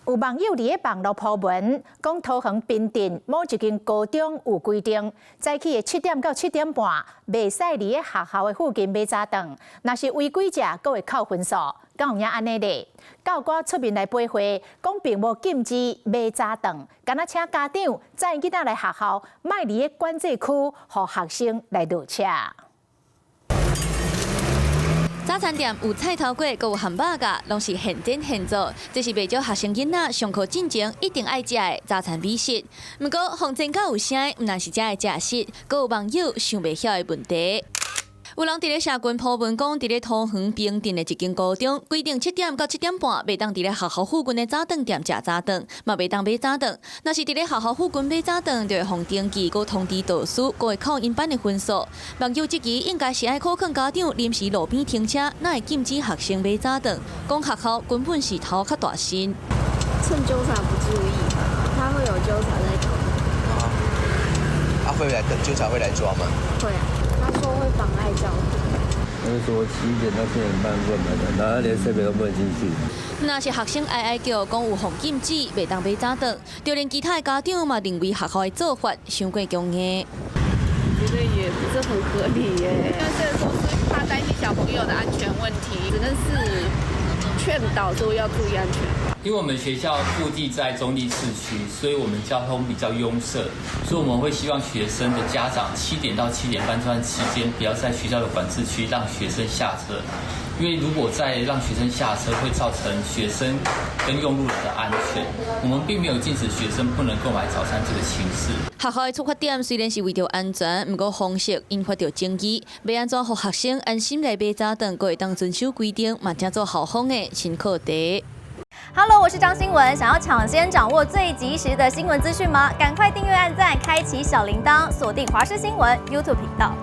有网友伫网络铺文，讲桃园滨镇某一间高中有规定，早起的7点到7点半，袂使伫学校的附近买早顿。若是违规者，阁会扣分数。敢有影安尼咧？教官出面来赔回，讲并无禁止买早顿，敢若请家长载囡仔来学校，莫伫管制区，互学生来落车。 早餐店有菜头粿，阁有汉堡甲，拢是现点现做。这是袂少学生囡仔上课进前一定爱食的早餐美食。不过，风真够有声，毋但是食的食食，阁有网友想袂晓的问题。 有人伫咧社群铺文讲，伫咧桃园滨镇的一间高中，规定7点到7点半，袂当伫咧学校附近的早顿店食早顿，嘛袂当买早顿。若是伫咧学校附近买早顿，就会互登记，佮通知导师，佮会扣因班的分数。网友质疑应该是爱考劝家长临时路边停车，哪会禁止学生买早顿？讲学校根本是头较大心。趁纠察不注意，他会有纠察在搞。会来纠察会来抓吗？会啊。 他说会妨碍交通。他就说7点到7点半不能买，然后连设备都不能进去。若是学生哀叫，讲有防禁止，袂当买早顿，就连其他的家长嘛认为学校的做法伤过强硬。我觉得也不是很合理耶，因为这个都是怕担心小朋友的安全问题，只能是劝导说要注意安全。 因为我们学校附地在中立市区，所以我们交通比较拥塞，所以我们会希望学生的家长7点到7点半这段期间，不要在学校的管制区让学生下车，因为如果再让学生下车，会造成学生跟用路人的安全。我们并没有禁止学生不能购买早餐这个形式。学校的出发点虽然是为着安全，不过方式引发着争议，要安怎让学生安心来买早顿，阁会当遵守规定，嘛正做校方的新课题。 Hello， 我是张新文。想要抢先掌握最及时的新闻资讯吗？赶快订阅、按赞、开启小铃铛，锁定华视新闻 YouTube 频道。